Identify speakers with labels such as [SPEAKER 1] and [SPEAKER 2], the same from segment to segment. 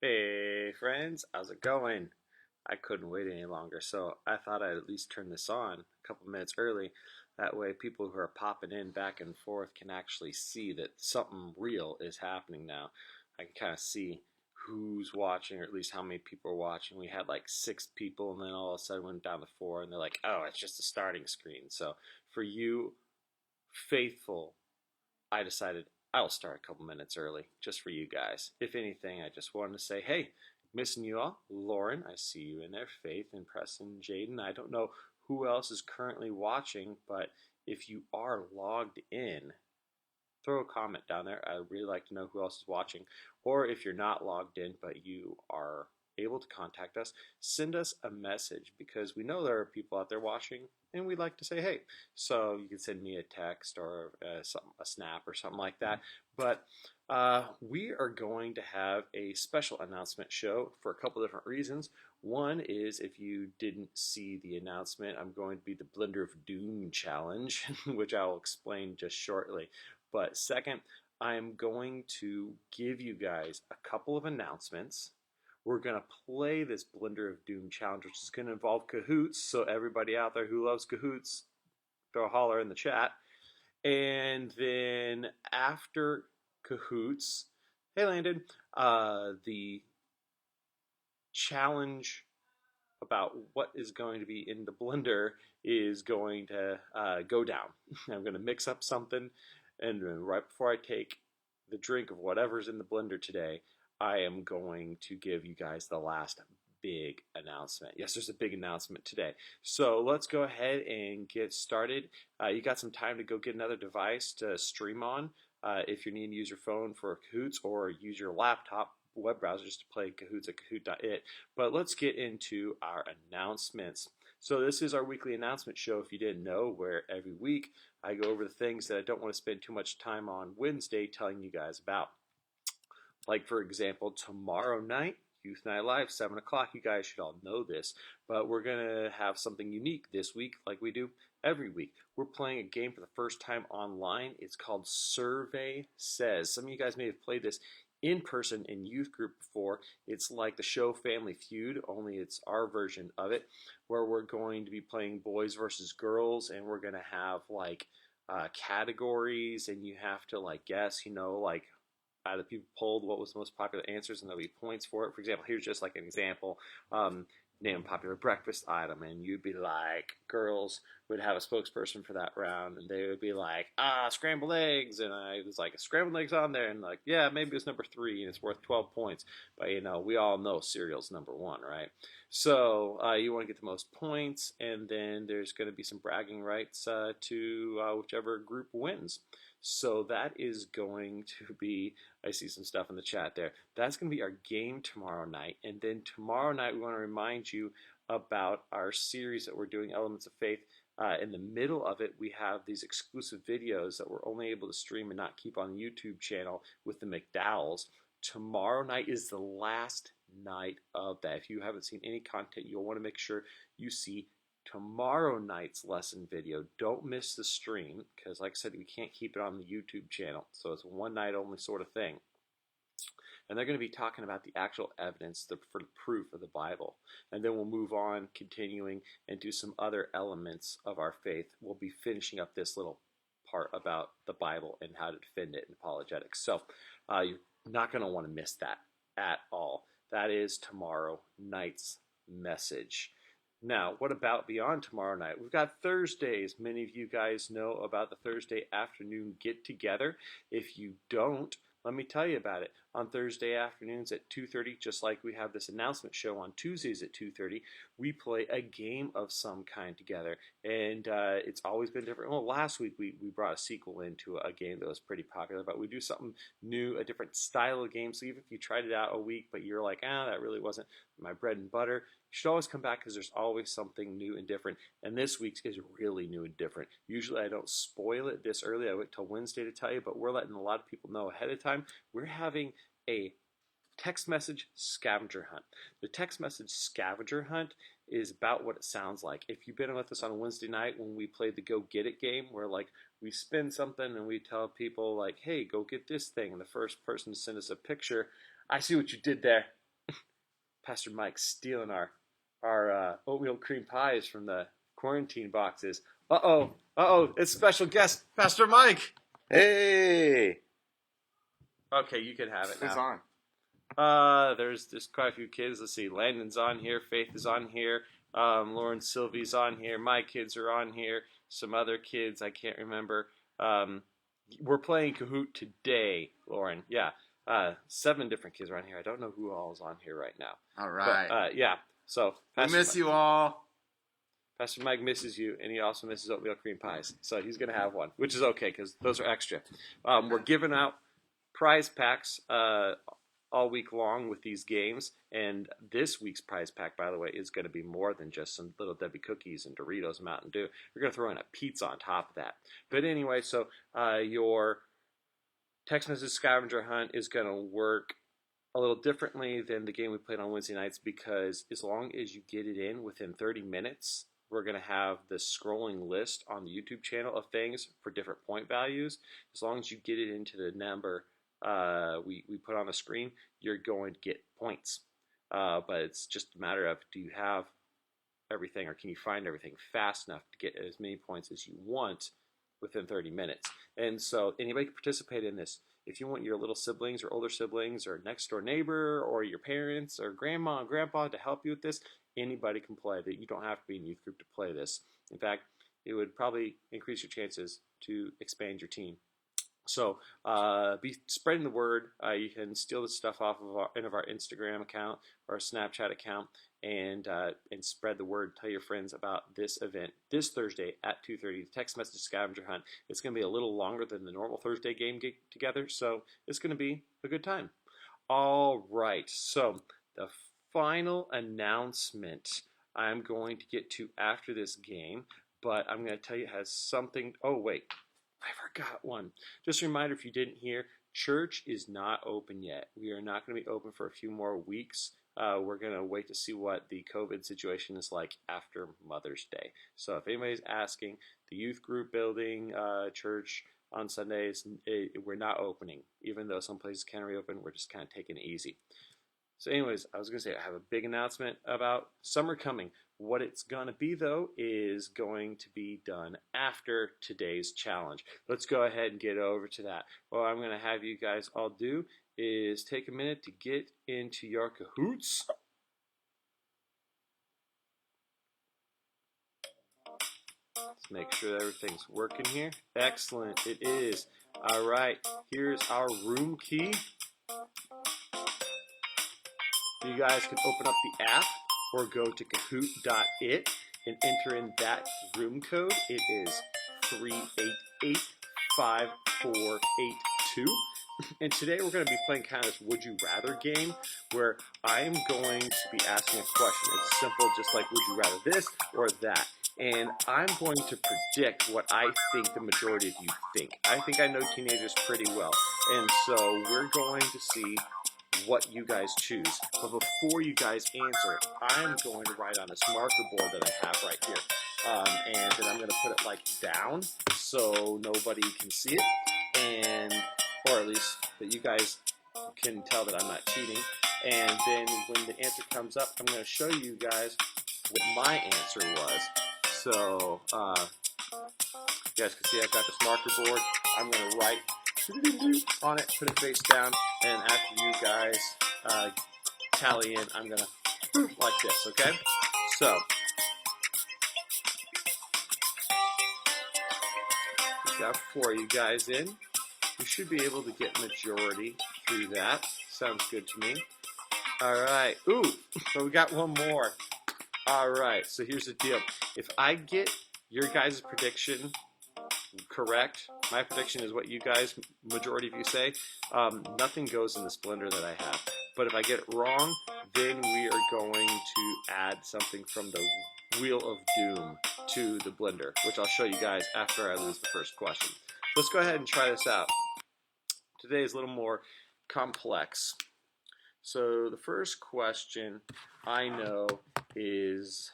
[SPEAKER 1] Hey friends, how's it going? I couldn't wait any longer, so I thought I'd at least turn this on a couple minutes early. That way, people who are popping in back and forth can actually see that something real is happening now. I can kind of see who's watching, or at least how many people are watching. We had like 6 people, and then all of a sudden went down to 4, and they're like, oh, it's just a starting screen. So for you faithful, I decided I'll start a couple minutes early just for you guys. If anything, I just wanted to say, hey, missing you all. Lauren, I see you in there. Faith and Preston, Jaden. I don't know who else is currently watching, but if you are logged in, throw a comment down there. I'd really like to know who else is watching. Or if you're not logged in, but you are able to contact us, send us a message because we know there are people out there watching and we'd like to say hey. So you can send me a text or a snap or something like that. But we are going to have a special announcement show for a couple different reasons. One is, if you didn't see the announcement, I'm going to be the Blender of Doom challenge, which I will explain just shortly. But second, I'm going to give you guys a couple of announcements. We're going to play this Blender of Doom challenge, which is going to involve Cahoots. So everybody out there who loves Cahoots, throw a holler in the chat. And then after Cahoots, hey Landon, the challenge about what is going to be in the blender is going to go down. I'm going to mix up something, and right before I take the drink of whatever's in the blender today, I am going to give you guys the last big announcement. Yes, there's a big announcement today. So let's go ahead and get started. You got some time to go get another device to stream on. If you need to use your phone for Cahoots or use your laptop web browser just to play Cahoots at kahoot.it. But let's get into our announcements. So this is our weekly announcement show, if you didn't know, where every week I go over the things that I don't want to spend too much time on Wednesday telling you guys about. Like, for example, tomorrow night, Youth Night Live, 7 o'clock. You guys should all know this, but we're going to have something unique this week like we do every week. We're playing a game for the first time online. It's called Survey Says. Some of you guys may have played this in person in youth group before. It's like the show Family Feud, only it's our version of it, where we're going to be playing boys versus girls, and we're going to have like categories, and you have to like guess, like the people polled what was the most popular answers, and there'll be points for it. For example, here's just like an example. Name a popular breakfast item, and you'd be like, girls would have a spokesperson for that round, and they would be like, scrambled eggs, and I was like, scrambled eggs on there, and like, yeah, maybe it's number 3, and it's worth 12 points, but we all know cereal's number 1, right? So you want to get the most points, and then there's going to be some bragging rights to whichever group wins. So that is going to be, I see some stuff in the chat there. That's going to be our game tomorrow night. And then tomorrow night, we want to remind you about our series that we're doing, Elements of Faith. In the middle of it, we have these exclusive videos that we're only able to stream and not keep on the YouTube channel with the McDowells. Tomorrow night is the last night of that. If you haven't seen any content, you'll want to make sure you see tomorrow night's lesson video. Don't miss the stream, because like I said, we can't keep it on the YouTube channel, so it's a one night only sort of thing. And they're going to be talking about the actual evidence for the proof of the Bible. And then we'll move on, continuing, and do some other elements of our faith. We'll be finishing up this little part about the Bible and how to defend it in apologetics. So you're not going to want to miss that at all. That is tomorrow night's message. Now, what about beyond tomorrow night? We've got Thursdays. Many of you guys know about the Thursday afternoon get-together. If you don't, let me tell you about it. On Thursday afternoons at 2:30, just like we have this announcement show on Tuesdays at 2:30, we play a game of some kind together. And it's always been different. Well, last week we brought a sequel into a game that was pretty popular, but we do something new, a different style of game. So even if you tried it out a week, but you're like, that really wasn't my bread and butter, you should always come back, because there's always something new and different. And this week's is really new and different. Usually I don't spoil it this early. I wait till Wednesday to tell you, but we're letting a lot of people know ahead of time. We're having a text message scavenger hunt. The text message scavenger hunt is about what it sounds like. If you've been with us on a Wednesday night when we played the Go Get It game, where like we spin something and we tell people like, hey, go get this thing, and the first person to send us a picture, I see what you did there. Pastor Mike stealing our oatmeal cream pies from the quarantine boxes. It's special guest, Pastor Mike.
[SPEAKER 2] Hey!
[SPEAKER 1] Okay, you can have it now.
[SPEAKER 2] Who's on?
[SPEAKER 1] There's quite a few kids. Let's see, Landon's on here, Faith is on here, Lauren Sylvie's on here, my kids are on here, some other kids I can't remember. We're playing Kahoot today, Lauren. Yeah, 7 different kids are on here. I don't know who all is on here right now.
[SPEAKER 2] All right.
[SPEAKER 1] But, yeah, so
[SPEAKER 2] I miss you all.
[SPEAKER 1] Pastor Mike misses you, and he also misses oatmeal cream pies. So he's going to have one, which is okay because those are extra. We're giving out prize packs all week long with these games. And this week's prize pack, by the way, is going to be more than just some Little Debbie cookies and Doritos and Mountain Dew. We're going to throw in a pizza on top of that. But anyway, so your text message scavenger hunt is going to work a little differently than the game we played on Wednesday nights because as long as you get it in within 30 minutes, we're going to have this scrolling list on the YouTube channel of things for different point values. As long as you get it into the number we put on the screen, you're going to get points. But it's just a matter of, do you have everything or can you find everything fast enough to get as many points as you want within 30 minutes? And so anybody can participate in this. If you want your little siblings or older siblings or next door neighbor or your parents or grandma and grandpa to help you with this, anybody can play. That you don't have to be in a youth group to play this. In fact, it would probably increase your chances to expand your team. So be spreading the word. You can steal this stuff off of our Instagram account or Snapchat account and spread the word. Tell your friends about this event this Thursday at 2:30. The text message scavenger hunt. It's going to be a little longer than the normal Thursday game get together, so it's going to be a good time. All right, so the final announcement I'm going to get to after this game, but I'm going to tell you it has something. Oh, wait. I forgot one. Just a reminder, if you didn't hear, church is not open yet. We are not going to be open for a few more weeks. We're going to wait to see what the COVID situation is like after Mother's Day. So if anybody's asking, the youth group building, church on Sundays, we're not opening. Even though some places can reopen, we're just kind of taking it easy. So anyways, I was going to say I have a big announcement about summer coming. What it's going to be, though, is going to be done after today's challenge. Let's go ahead and get over to that. What I'm going to have you guys all do is take a minute to get into your Kahoots. Let's make sure that everything's working here. Excellent, it is. All right, here's our room key. You guys can open up the app or go to kahoot.it and enter in that room code. It is 3885482. And today we're going to be playing kind of this Would You Rather game where I'm going to be asking a question. It's simple, just like would you rather this or that? And I'm going to predict what I think the majority of you think. I think I know teenagers pretty well. And so we're going to see what you guys choose. But before you guys answer, I'm going to write on this marker board that I have right here. And then I'm going to put it like down so nobody can see it. Or at least that you guys can tell that I'm not cheating. And then when the answer comes up, I'm going to show you guys what my answer was. So, you guys can see I've got this marker board. I'm going to write on it, put it face down, and after you guys tally in, I'm going to like this, okay? So, we've got 4 of you guys in. You should be able to get majority through that. Sounds good to me. All right. Ooh, so we got one more. All right, so here's the deal. If I get your guys' prediction correct, my prediction is what you guys, majority of you say, nothing goes in this blender that I have. But if I get it wrong, then we are going to add something from the Wheel of Doom to the blender, which I'll show you guys after I lose the first question. Let's go ahead and try this out. Today is a little more complex. So the first question I know is,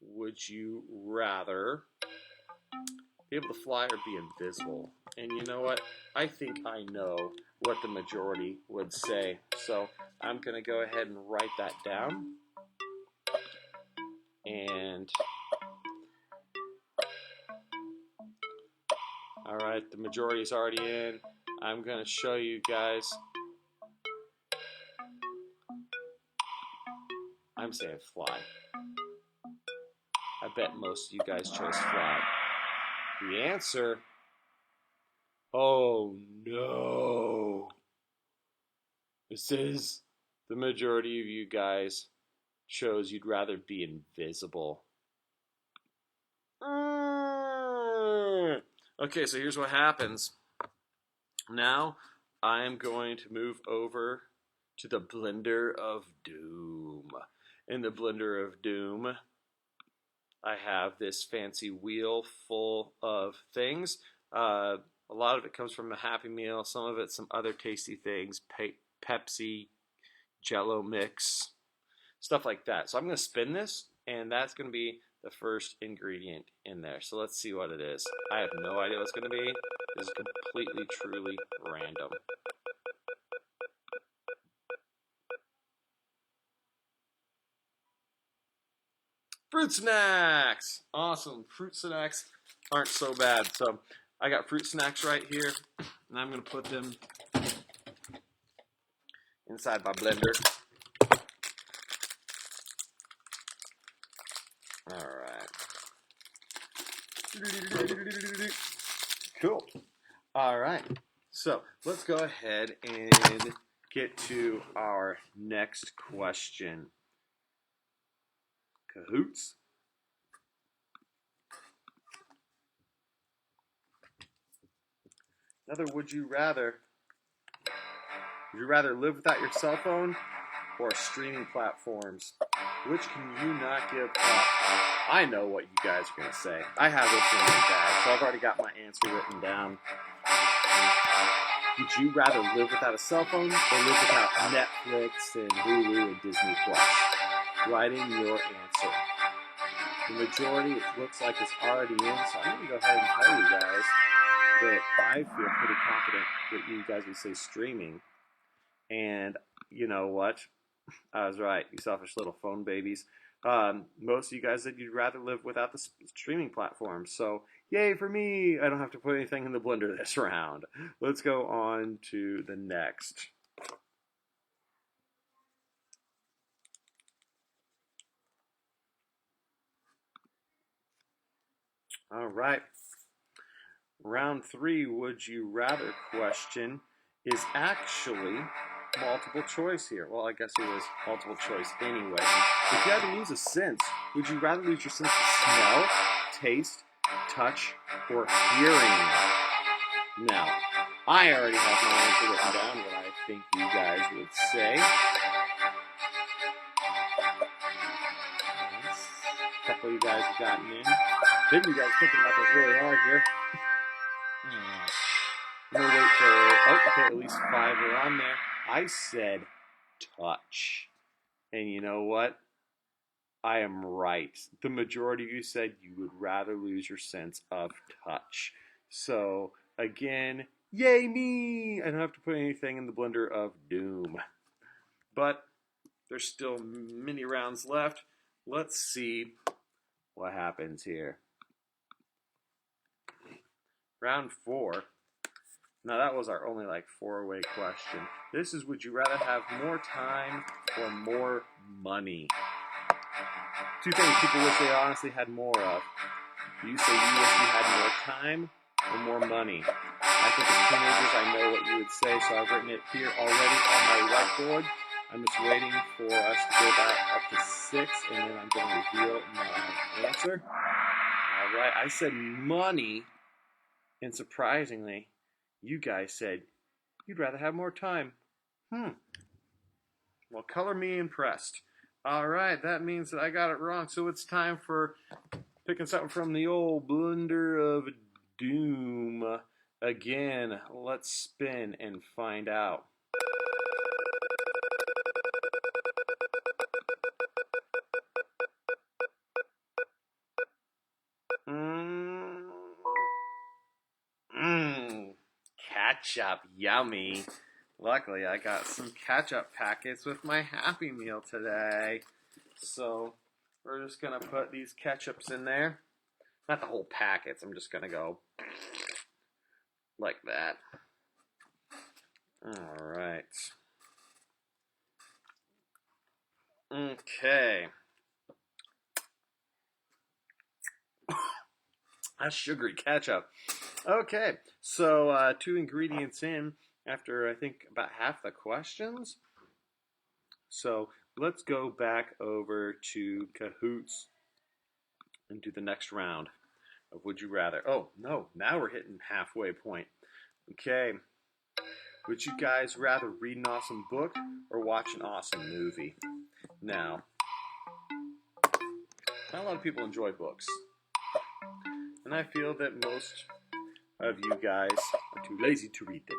[SPEAKER 1] would you rather be able to fly or be invisible. And you know what? I think I know what the majority would say. So I'm going to go ahead and write that down. And all right, the majority is already in. I'm going to show you guys. I'm saying fly. I bet most of you guys chose fly. The answer, oh no. This is the majority of you guys chose you'd rather be invisible. Okay, so here's what happens. Now I'm going to move over to the Blender of Doom. In the Blender of Doom, I have this fancy wheel full of things. A lot of it comes from a Happy Meal. Some of it some other tasty things. Pepsi, Jello mix, stuff like that. So I'm going to spin this, and that's going to be the first ingredient in there. So let's see what it is. I have no idea what it's going to be. This is completely, truly random. Fruit snacks! Awesome. Fruit snacks aren't so bad. So I got fruit snacks right here, and I'm going to put them inside my blender. All right. Cool. All right. So let's go ahead and get to our next question. Cahoots. Another would you rather? Would you rather live without your cell phone or streaming platforms? Which can you not give up? I know what you guys are going to say. I have this in my bag, so I've already got my answer written down. Would you rather live without a cell phone or live without Netflix and Hulu and Disney Plus? Write in your answer. The majority, it looks like, is already in, so I'm going to go ahead and tell you guys that I feel pretty confident that you guys would say streaming. And you know what? I was right, you selfish little phone babies. Most of you guys said you'd rather live without the streaming platform. So, yay for me! I don't have to put anything in the blender this round. Let's go on to the next. All right. Round 3, would you rather question is actually multiple choice here. Well, I guess it was multiple choice anyway. If you had to lose a sense, would you rather lose your sense of smell, taste, touch, or hearing? Now, I already have my answer written down, what I think you guys would say. A couple of you guys have gotten in. Maybe you guys are thinking about this really hard here. I'm going to wait for, okay, at least 5 are on there. I said touch. And you know what? I am right. The majority of you said you would rather lose your sense of touch. So, again, yay me! I don't have to put anything in the blender of doom. But there's still many rounds left. Let's see what happens here. Round 4. Now that was our only 4-way question. This is, would you rather have more time or more money? 2 things people wish they honestly had more of. You say you wish you had more time or more money. I think as teenagers I know what you would say, so I've written it here already on my whiteboard. I'm just waiting for us to go back up to 6, and then I'm going to reveal my answer. All right, I said money, and surprisingly, you guys said you'd rather have more time. Well, color me impressed. All right, that means that I got it wrong. So it's time for picking something from the old blender of doom. Again, let's spin and find out.
[SPEAKER 2] ketchup. Yummy. Luckily, I got some ketchup packets with my Happy Meal today. So, we're just going to put these ketchups in there. Not the whole packets. I'm just going to go like that. All right. Okay. That's sugary ketchup. Okay, so 2 ingredients in after I think about half the questions. So let's go back over to Cahoots and do the next round of Would You Rather. Oh, no, now we're hitting halfway point. Okay, would you guys rather read an awesome book or watch an awesome movie? Now, not a lot of people enjoy books. And I feel that most of you guys are too lazy to read them.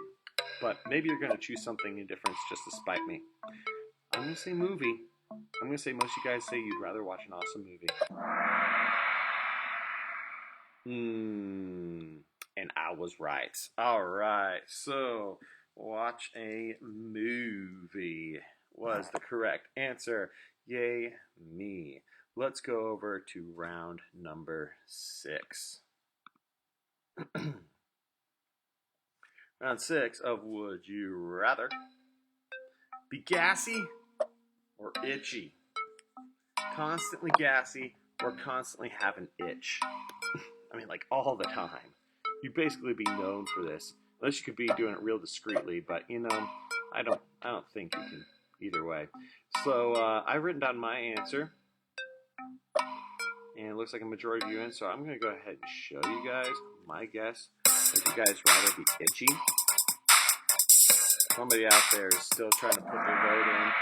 [SPEAKER 2] But maybe you're going to choose something different just to spite me. I'm going to say movie. I'm going to say most of you guys say you'd rather watch an awesome movie. And I was right. All right, so watch a movie was the correct answer. Yay me. Let's go over to round number 6. Round 6 of Would You Rather be gassy or itchy? Constantly gassy or constantly have an itch? I mean, like all the time. You'd basically be known for this, unless you could be doing it real discreetly. But you know, I don't think you can either way. So I've written down my answer, and it looks like a majority of you in. So I'm going to go ahead and show you guys my guess. Would you guys rather be itchy? Somebody out there is still trying to put their vote in.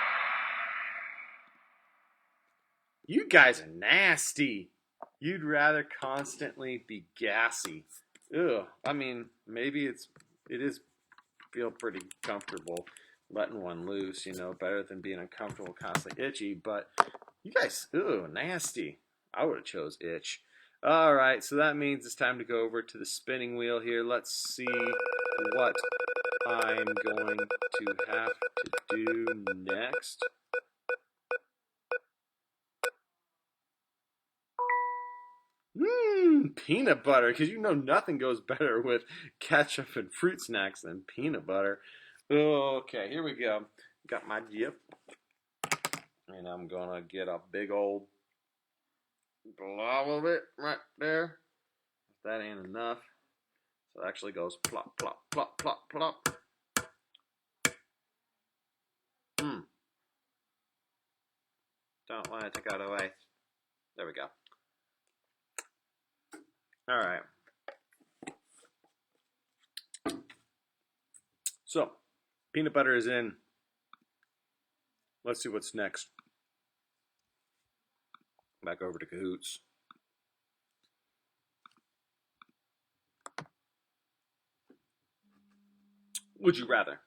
[SPEAKER 2] You guys are nasty. You'd rather constantly be gassy. Ugh. I mean, maybe it is feel pretty comfortable letting one loose, you know, better than being uncomfortable, constantly itchy. But you guys, nasty. I would have chose itch. All right, so that means it's time to go over to the spinning wheel here. Let's see what I'm going to have to do next. Peanut butter, because you know nothing goes better with ketchup and fruit snacks than peanut butter. Okay, here we go. Got my dip, and I'm gonna get a big old blob of it right there. If that ain't enough, so it actually goes plop, plop, plop, plop, plop. Don't want to take that away. There we go. All right. So, peanut butter is in. Let's see what's next. Back over to Cahoots. Would you rather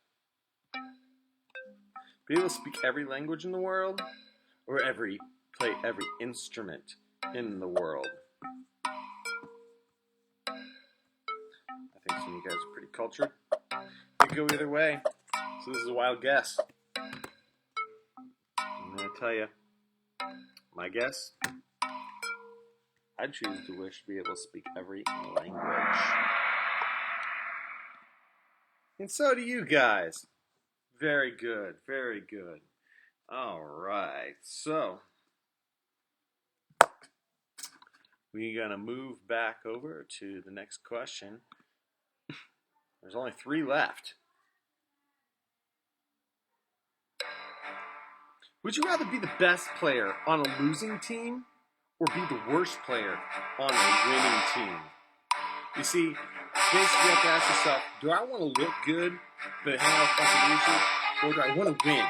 [SPEAKER 2] be able to speak every language in the world or play every instrument in the world? I think some of you guys are pretty cultured. You could go either way. So this is a wild guess. I'm going to tell you, my guess, I'd choose to wish to be able to speak every language. And so do you guys. Very good, very good. All right, so we're going to move back over to the next question. There's only 3 left. Would you rather be the best player on a losing team or be the worst player on a winning team? You see, basically you have to ask yourself, do I want to look good but hang out with a bunch of losers, or do I want to win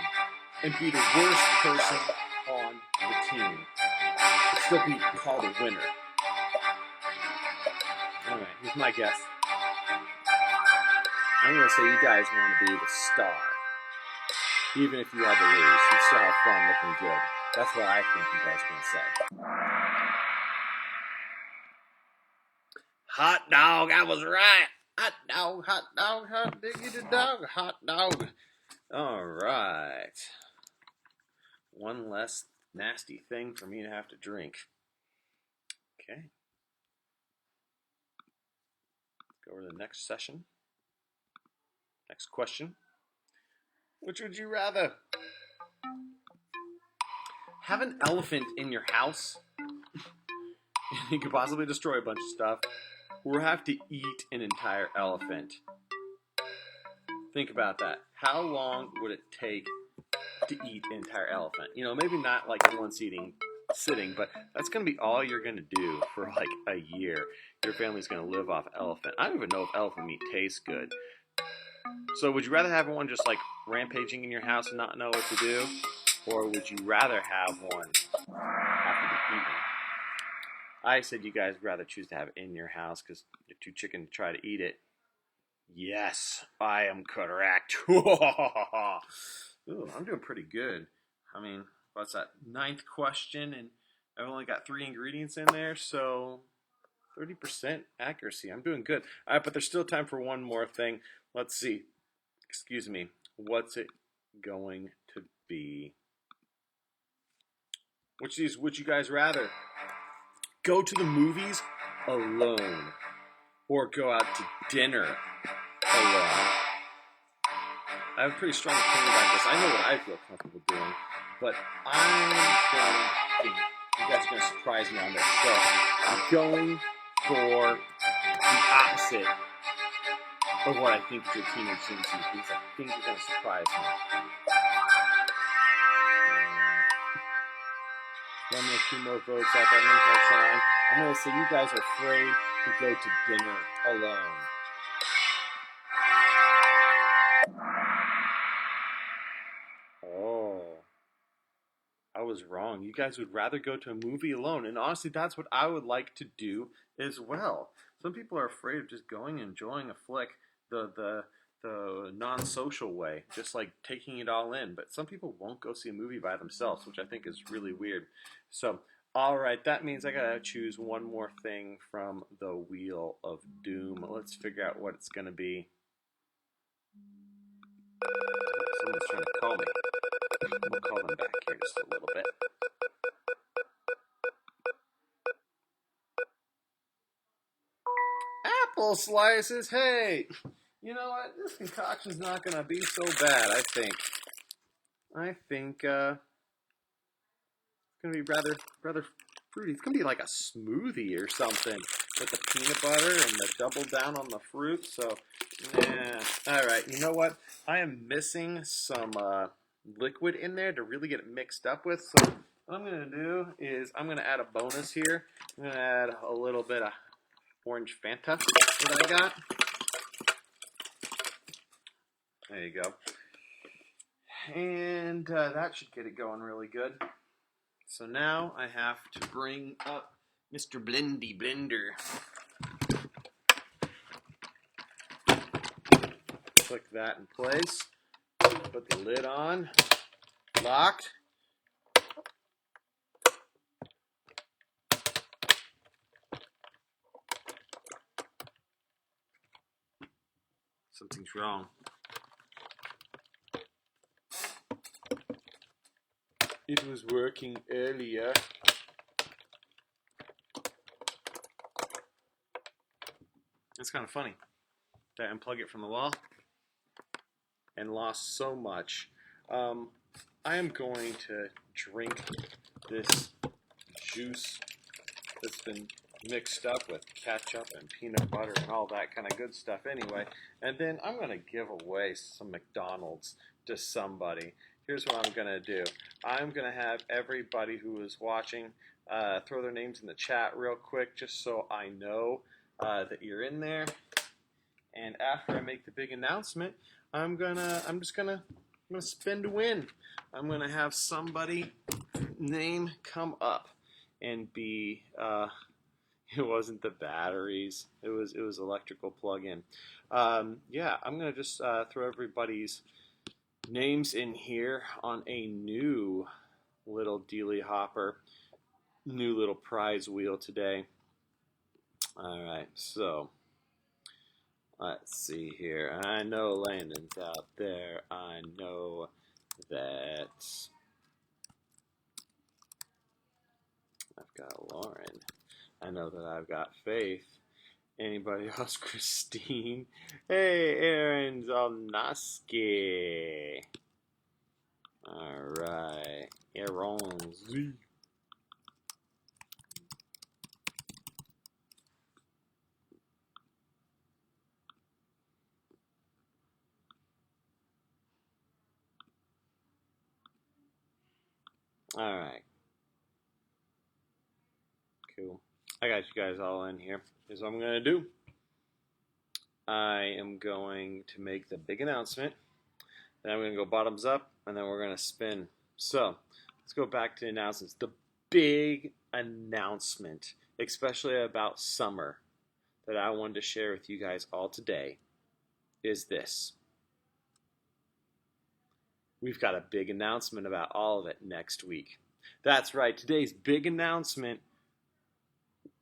[SPEAKER 2] and be the worst person on the team but still be called a winner? Alright, here's my guess. I'm going to say you guys want to be the star. Even if you had to lose, you still have fun looking good. That's what I think you guys are going to say. Hot dog, I was right. hot diggity dog, hot dog. All right. One less nasty thing for me to have to drink. Okay. Let's go over to the next session. Next question. Which would you rather? Have an elephant in your house? You could possibly destroy a bunch of stuff. Or have to eat an entire elephant? Think about that. How long would it take to eat an entire elephant? You know, maybe not like in one sitting, but that's going to be all you're going to do for like a year. Your family's going to live off elephant. I don't even know if elephant meat tastes good. So would you rather have one just like rampaging in your house and not know what to do? Or would you rather have one have to be eaten? I said you guys would rather choose to have it in your house because you're too chicken to try to eat it. Yes, I am correct. Ooh, I'm doing pretty good. I mean, what's that? 9th question, and I've only got 3 ingredients in there, so 30% accuracy. I'm doing good. All right, but there's still time for one more thing. Let's see. Excuse me. What's it going to be? Which of these would you guys rather? Go to the movies alone or go out to dinner alone? I have a pretty strong opinion about this. I know what I feel comfortable doing, but you guys are going to surprise me on this. So I'm going for the opposite of what I think is your teenage dream because I think you're going to surprise me. Let me a few more votes out there. I'm going to say you guys are afraid to go to dinner alone. Oh, I was wrong. You guys would rather go to a movie alone. And honestly, that's what I would like to do as well. Some people are afraid of just going and enjoying a flick the non-social way, just like taking it all in. But some people won't go see a movie by themselves, which I think is really weird. So, all right, that means I gotta choose one more thing from the Wheel of Doom. Let's figure out what it's gonna be. Someone's trying to call me. We'll call them back here just a little bit. Apple slices, hey! You know what? This concoction's not gonna be so bad, I think. It's gonna be rather fruity. It's gonna be like a smoothie or something with the peanut butter and the double down on the fruit. So, yeah. All right. You know what? I am missing some liquid in there to really get it mixed up with. So, what I'm gonna do is I'm gonna add a bonus here. I'm gonna add a little bit of orange Fanta that I got. There you go. And that should get it going really good. So now I have to bring up Mr. Blendy Blender. Click that in place. Put the lid on. Locked. Something's wrong. It was working earlier. It's kind of funny that I unplug it from the wall and lost so much. I am going to drink this juice that's been mixed up with ketchup and peanut butter and all that kind of good stuff anyway. And then I'm going to give away some McDonald's to somebody. Here's what I'm going to do. I'm going to have everybody who is watching throw their names in the chat real quick just so I know that you're in there. And after I make the big announcement, I'm just gonna spin to win. I'm gonna have somebody name come up and be it wasn't the batteries. It was electrical plug-in. Yeah, I'm gonna just throw everybody's names in here on a new little dealy hopper, new little prize wheel today. All right, so
[SPEAKER 1] Let's see here. I know Landon's out there. I know that I've got Lauren. I know that I've got Faith. Anybody else? Christine. Hey, Aaron Zalnoski. Alright. Aaron Z. Alright. Cool. I got you guys all in here. Here's what I'm going to do. I am going to make the big announcement. Then I'm going to go bottoms up, and then we're going to spin. So, let's go back to the announcements. The big announcement, especially about summer, that I wanted to share with you guys all today is this. We've got a big announcement about all of it next week. That's right. Today's big announcement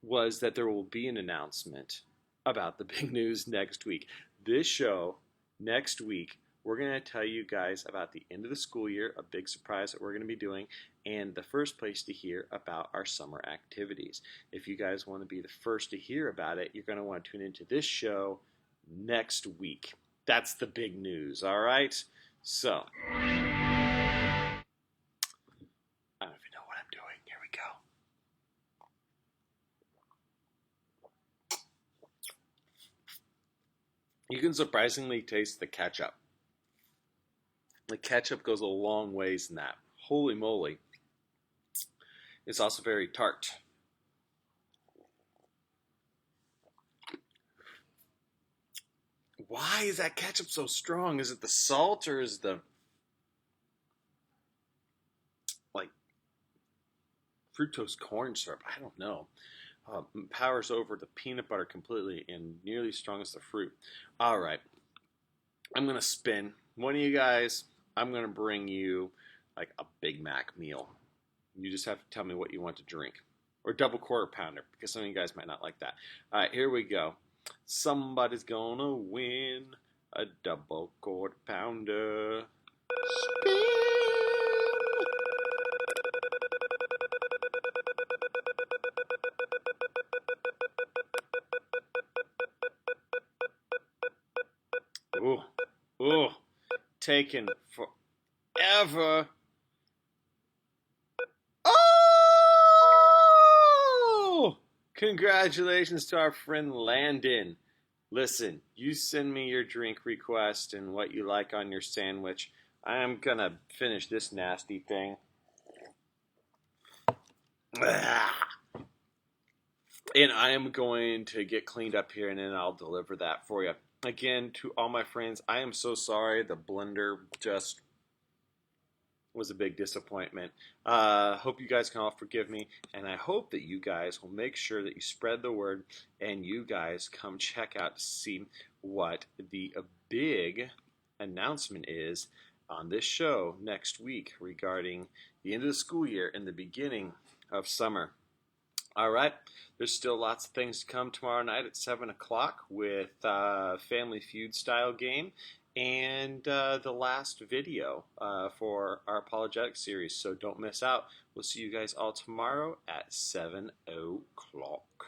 [SPEAKER 1] was that there will be an announcement about the big news next week. This show, next week, we're going to tell you guys about the end of the school year, a big surprise that we're going to be doing, and the first place to hear about our summer activities. If you guys want to be the first to hear about it, you're going to want to tune into this show next week. That's the big news, all right? So, I don't even know what I'm doing. Here we go. You can surprisingly taste the ketchup. The ketchup goes a long ways in that. Holy moly. It's also very tart. Why is that ketchup so strong? Is it the salt or is the fructose corn syrup? I don't know. Powers over the peanut butter completely and nearly as strong as the fruit. All right. I'm going to spin. One of you guys, I'm going to bring you like a Big Mac meal. You just have to tell me what you want to drink. Or double quarter pounder, because some of you guys might not like that. All right, here we go. Somebody's going to win a double quarter pounder. Spin! Ooh, ooh, taking forever. Oh! Congratulations to our friend Landon. Listen, you send me your drink request and what you like on your sandwich. I am gonna finish this nasty thing. And I am going to get cleaned up here and then I'll deliver that for you. Again, to all my friends, I am so sorry. The blender just was a big disappointment. Hope you guys can all forgive me, and I hope that you guys will make sure that you spread the word and you guys come check out to see what the big announcement is on this show next week regarding the end of the school year and the beginning of summer. All right, there's still lots of things to come tomorrow night at 7 o'clock with Family Feud style game and the last video for our apologetic series. So don't miss out. We'll see you guys all tomorrow at 7 o'clock.